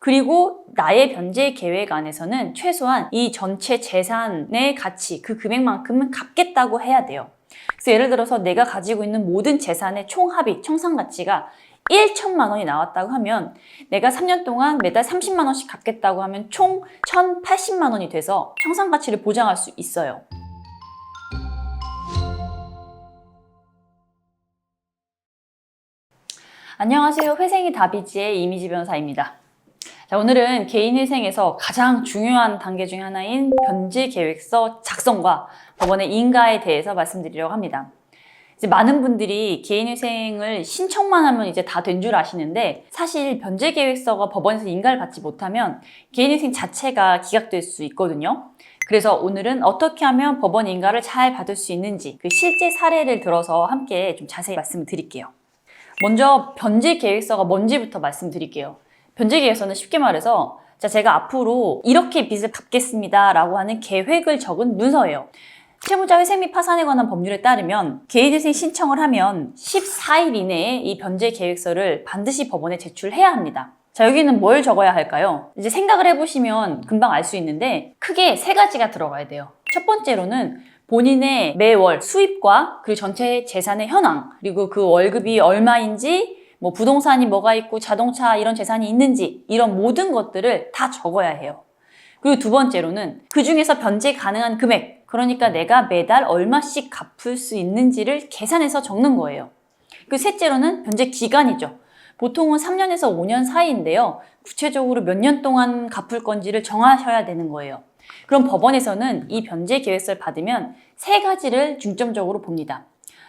그리고 나의 변제 계획 안에서는 최소한 이 전체 재산의 가치, 그 금액만큼은 갚겠다고 해야 돼요. 그래서 예를 들어서 내가 가지고 있는 모든 재산의 총합이, 청산가치가 1,000만 원이 나왔다고 하면 내가 3년 동안 매달 30만 원씩 갚겠다고 하면 총 1,080만 원이 돼서 청산가치를 보장할 수 있어요. 안녕하세요. 회생이 답이지의 이미지 변호사입니다. 자, 오늘은 개인회생에서 가장 중요한 단계 중 하나인 변제계획서 작성과 법원의 인가에 대해서 말씀드리려고 합니다. 이제 많은 분들이 개인회생을 신청만 하면 이제 다 된 줄 아시는데, 사실 변제계획서가 법원에서 인가를 받지 못하면 개인회생 자체가 기각될 수 있거든요. 그래서 오늘은 어떻게 하면 법원 인가를 잘 받을 수 있는지 그 실제 사례를 들어서 함께 좀 자세히 말씀을 드릴게요. 먼저 변제계획서가 뭔지부터 말씀드릴게요. 변제계획서는 쉽게 말해서 제가 앞으로 이렇게 빚을 갚겠습니다 라고 하는 계획을 적은 문서예요. 채무자 회생 및 파산에 관한 법률에 따르면 개인회생 신청을 하면 14일 이내에 이 변제계획서를 반드시 법원에 제출해야 합니다. 자, 여기는 뭘 적어야 할까요? 이제 생각을 해보시면 금방 알 수 있는데 크게 세 가지가 들어가야 돼요. 첫 번째로는 본인의 매월 수입과 그리고 전체 재산의 현황, 그리고 그 월급이 얼마인지, 뭐 부동산이 뭐가 있고 자동차 이런 재산이 있는지, 이런 모든 것들을 다 적어야 해요. 그리고 두 번째로는 그 중에서 변제 가능한 금액, 그러니까 내가 매달 얼마씩 갚을 수 있는지를 계산해서 적는 거예요. 그리고 셋째로는 변제 기간이죠. 보통은 3년에서 5년 사이인데요. 구체적으로 몇 년 동안 갚을 건지를 정하셔야 되는 거예요. 그럼 법원에서는 이 변제 계획서를 받으면 세 가지를 중점적으로 봅니다.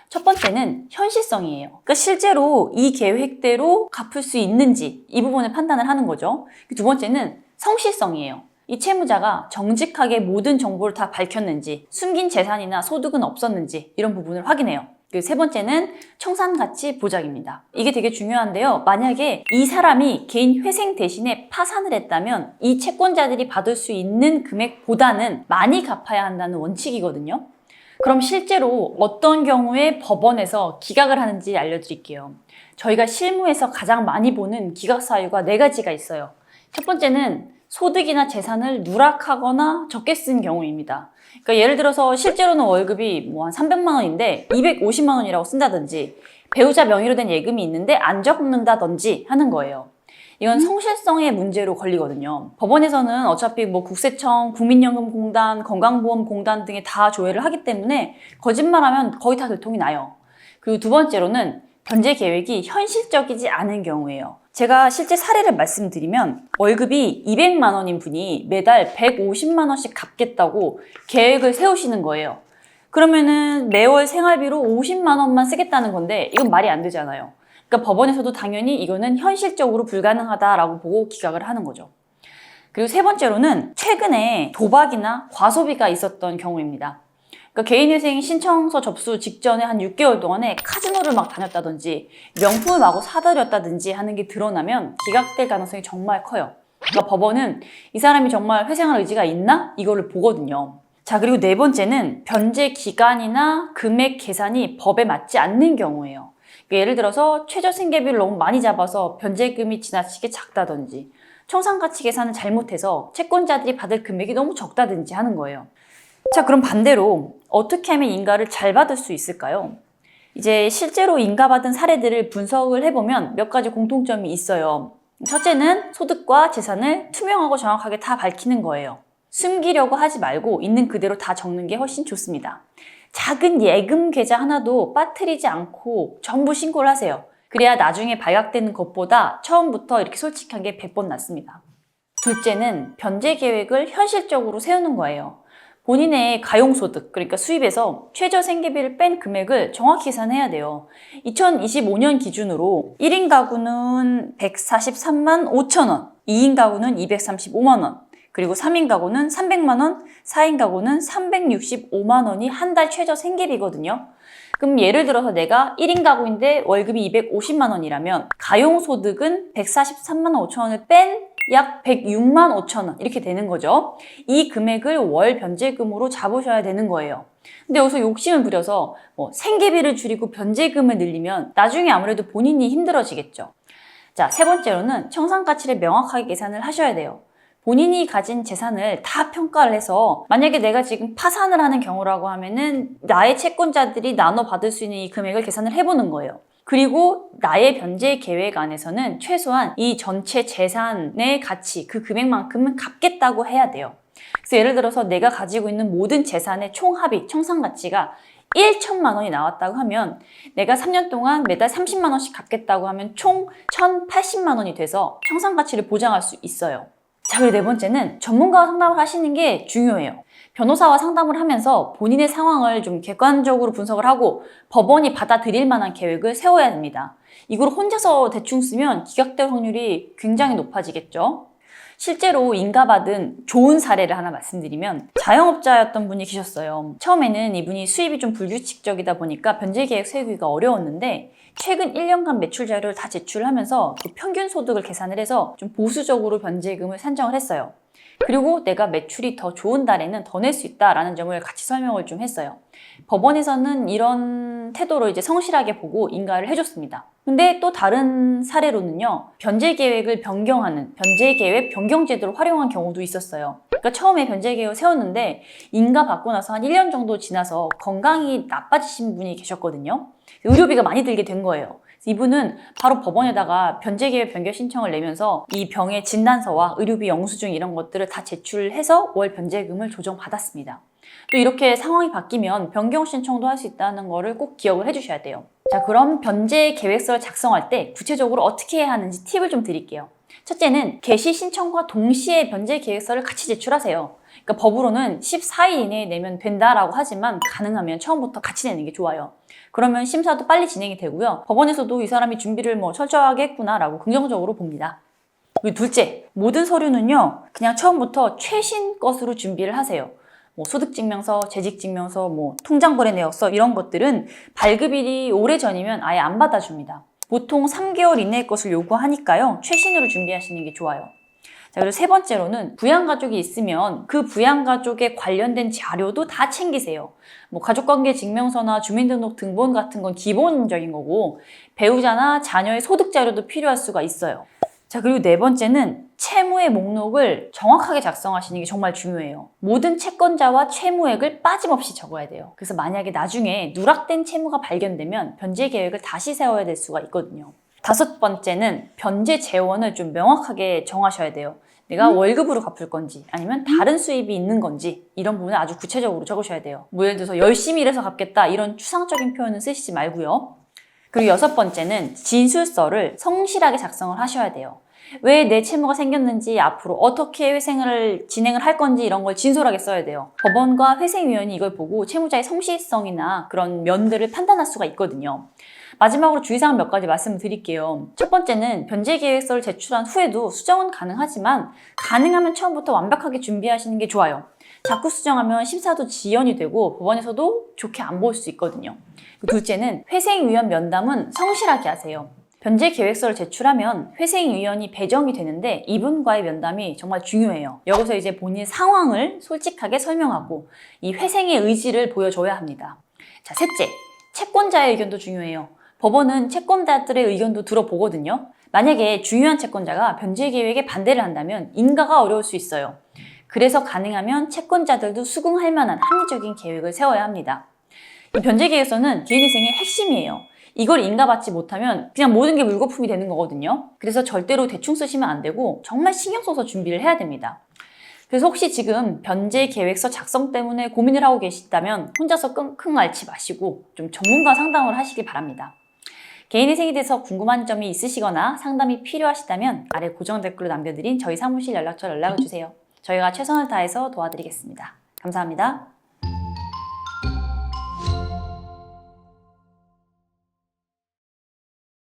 첫 번째는 현실성이에요. 그러니까 실제로 이 계획대로 갚을 수 있는지, 이 부분을 판단을 하는 거죠. 두 번째는 성실성이에요. 이 채무자가 정직하게 모든 정보를 다 밝혔는지, 숨긴 재산이나 소득은 없었는지, 이런 부분을 확인해요. 세 번째는 청산가치 보장입니다. 이게 되게 중요한데요. 만약에 이 사람이 개인 회생 대신에 파산을 했다면 이 채권자들이 받을 수 있는 금액보다는 많이 갚아야 한다는 원칙이거든요. 그럼 실제로 어떤 경우에 법원에서 기각을 하는지 알려드릴게요. 저희가 실무에서 가장 많이 보는 기각 사유가 네 가지가 있어요. 첫 번째는 소득이나 재산을 누락하거나 적게 쓴 경우입니다. 그러니까 예를 들어서 실제로는 월급이 한 300만 원인데 250만 원이라고 쓴다든지, 배우자 명의로 된 예금이 있는데 안 적는다든지 하는 거예요. 이건 성실성의 문제로 걸리거든요. 법원에서는 어차피 국세청, 국민연금공단, 건강보험공단 등에 다 조회를 하기 때문에 거짓말하면 거의 다 들통이 나요. 그리고 두 번째로는 변제 계획이 현실적이지 않은 경우예요. 제가 실제 사례를 말씀드리면 월급이 200만 원인 분이 매달 150만 원씩 갚겠다고 계획을 세우시는 거예요. 그러면은 매월 생활비로 50만 원만 쓰겠다는 건데 이건 말이 안 되잖아요. 그러니까 법원에서도 당연히 이거는 현실적으로 불가능하다라고 보고 기각을 하는 거죠. 그리고 세 번째로는 최근에 도박이나 과소비가 있었던 경우입니다. 그러니까 개인회생 신청서 접수 직전에 한 6개월 동안에 카지노를 막 다녔다든지 명품을 마구 사들였다든지 하는 게 드러나면 기각될 가능성이 정말 커요. 그러니까 법원은 이 사람이 정말 회생할 의지가 있나? 이거를 보거든요. 자, 그리고 네 번째는 변제 기간이나 금액 계산이 법에 맞지 않는 경우예요. 그러니까 예를 들어서 최저 생계비를 너무 많이 잡아서 변제금이 지나치게 작다든지, 청산가치 계산을 잘못해서 채권자들이 받을 금액이 너무 적다든지 하는 거예요. 자, 그럼 반대로 어떻게 하면 인가를 잘 받을 수 있을까요? 이제 실제로 인가받은 사례들을 분석을 해보면 몇 가지 공통점이 있어요. 첫째는 소득과 재산을 투명하고 정확하게 다 밝히는 거예요. 숨기려고 하지 말고 있는 그대로 다 적는 게 훨씬 좋습니다. 작은 예금 계좌 하나도 빠뜨리지 않고 전부 신고를 하세요. 그래야 나중에 발각되는 것보다 처음부터 이렇게 솔직한 게 100번 낫습니다. 둘째는 변제 계획을 현실적으로 세우는 거예요. 본인의 가용소득, 그러니까 수입에서 최저 생계비를 뺀 금액을 정확히 계산해야 돼요. 2025년 기준으로 1인 가구는 143만 5천 원, 2인 가구는 235만 원, 그리고 3인 가구는 300만 원, 4인 가구는 365만 원이 한 달 최저 생계비거든요. 그럼 예를 들어서 내가 1인 가구인데 월급이 250만 원이라면 가용소득은 143만 5천 원을 뺀 약 106만 5천 원 이렇게 되는 거죠. 이 금액을 월 변제금으로 잡으셔야 되는 거예요. 근데 여기서 욕심을 부려서 생계비를 줄이고 변제금을 늘리면 나중에 아무래도 본인이 힘들어지겠죠. 자, 세 번째로는 청산가치를 명확하게 계산을 하셔야 돼요. 본인이 가진 재산을 다 평가를 해서 만약에 내가 지금 파산을 하는 경우라고 하면은 나의 채권자들이 나눠 받을 수 있는 이 금액을 계산을 해보는 거예요. 그리고 나의 변제 계획 안에서는 최소한 이 전체 재산의 가치, 그 금액만큼은 갚겠다고 해야 돼요. 그래서 예를 들어서 내가 가지고 있는 모든 재산의 총합이 청산가치가 1천만 원이 나왔다고 하면 내가 3년 동안 매달 30만 원씩 갚겠다고 하면 총 1,080만 원이 돼서 청산가치를 보장할 수 있어요. 자, 그리고 네 번째는 전문가와 상담을 하시는 게 중요해요. 변호사와 상담을 하면서 본인의 상황을 좀 객관적으로 분석을 하고 법원이 받아들일 만한 계획을 세워야 됩니다. 이걸 혼자서 대충 쓰면 기각될 확률이 굉장히 높아지겠죠. 실제로 인가받은 좋은 사례를 하나 말씀드리면 자영업자였던 분이 계셨어요. 처음에는 이분이 수입이 좀 불규칙적이다 보니까 변제계획 세우기가 어려웠는데 최근 1년간 매출 자료를 다 제출하면서 그 평균 소득을 계산을 해서 좀 보수적으로 변제금을 산정을 했어요. 그리고 내가 매출이 더 좋은 달에는 더 낼 수 있다라는 점을 같이 설명을 좀 했어요. 법원에서는 이런 태도로 이제 성실하게 보고 인가를 해줬습니다. 근데 또 다른 사례로는요, 변제계획을 변경하는 변제계획 변경제도를 활용한 경우도 있었어요. 그러니까 처음에 변제계획을 세웠는데 인가 받고 나서 한 1년 정도 지나서 건강이 나빠지신 분이 계셨거든요. 의료비가 많이 들게 된 거예요. 이분은 바로 법원에다가 변제계획 변경 신청을 내면서 이 병의 진단서와 의료비 영수증 이런 것들을 다 제출해서 월 변제금을 조정받았습니다. 또 이렇게 상황이 바뀌면 변경 신청도 할 수 있다는 거를 꼭 기억을 해주셔야 돼요. 자, 그럼 변제 계획서를 작성할 때 구체적으로 어떻게 해야 하는지 팁을 좀 드릴게요. 첫째는 개시 신청과 동시에 변제 계획서를 같이 제출하세요. 그러니까 법으로는 14일 이내에 내면 된다라고 하지만 가능하면 처음부터 같이 내는 게 좋아요. 그러면 심사도 빨리 진행이 되고요. 법원에서도 이 사람이 준비를 철저하게 했구나라고 긍정적으로 봅니다. 그리고 둘째, 모든 서류는요, 그냥 처음부터 최신 것으로 준비를 하세요. 소득증명서, 재직증명서, 통장거래 내역서 이런 것들은 발급일이 오래전이면 아예 안 받아줍니다. 보통 3개월 이내의 것을 요구하니까요. 최신으로 준비하시는 게 좋아요. 자, 그리고 세 번째로는 부양가족이 있으면 그 부양가족에 관련된 자료도 다 챙기세요. 가족관계 증명서나 주민등록 등본 같은 건 기본적인 거고 배우자나 자녀의 소득 자료도 필요할 수가 있어요. 자, 그리고 네 번째는 채무의 목록을 정확하게 작성하시는 게 정말 중요해요. 모든 채권자와 채무액을 빠짐없이 적어야 돼요. 그래서 만약에 나중에 누락된 채무가 발견되면 변제 계획을 다시 세워야 될 수가 있거든요. 다섯 번째는 변제 재원을 좀 명확하게 정하셔야 돼요. 내가 월급으로 갚을 건지 아니면 다른 수입이 있는 건지 이런 부분을 아주 구체적으로 적으셔야 돼요. 예를 들어서 열심히 일해서 갚겠다 이런 추상적인 표현은 쓰시지 말고요. 그리고 여섯 번째는 진술서를 성실하게 작성을 하셔야 돼요. 왜 내 채무가 생겼는지 앞으로 어떻게 회생을 진행을 할 건지 이런 걸 진솔하게 써야 돼요. 법원과 회생위원이 이걸 보고 채무자의 성실성이나 그런 면들을 판단할 수가 있거든요. 마지막으로 주의사항 몇 가지 말씀드릴게요. 첫 번째는 변제계획서를 제출한 후에도 수정은 가능하지만 가능하면 처음부터 완벽하게 준비하시는 게 좋아요. 자꾸 수정하면 심사도 지연이 되고 법원에서도 좋게 안 볼 수 있거든요. 둘째는 회생위원 면담은 성실하게 하세요. 변제계획서를 제출하면 회생위원이 배정이 되는데 이분과의 면담이 정말 중요해요. 여기서 이제 본인 상황을 솔직하게 설명하고 이 회생의 의지를 보여줘야 합니다. 자, 셋째, 채권자의 의견도 중요해요. 법원은 채권자들의 의견도 들어보거든요. 만약에 중요한 채권자가 변제계획에 반대를 한다면 인가가 어려울 수 있어요. 그래서 가능하면 채권자들도 수긍할 만한 합리적인 계획을 세워야 합니다. 이 변제계획서는 개인회생의 핵심이에요. 이걸 인가받지 못하면 그냥 모든 게 물거품이 되는 거거든요. 그래서 절대로 대충 쓰시면 안 되고 정말 신경 써서 준비를 해야 됩니다. 그래서 혹시 지금 변제 계획서 작성 때문에 고민을 하고 계시다면 혼자서 끙끙 앓지 마시고 좀 전문가 상담을 하시길 바랍니다. 개인회생에 대해서 궁금한 점이 있으시거나 상담이 필요하시다면 아래 고정 댓글로 남겨드린 저희 사무실 연락처로 연락을 주세요. 저희가 최선을 다해서 도와드리겠습니다. 감사합니다.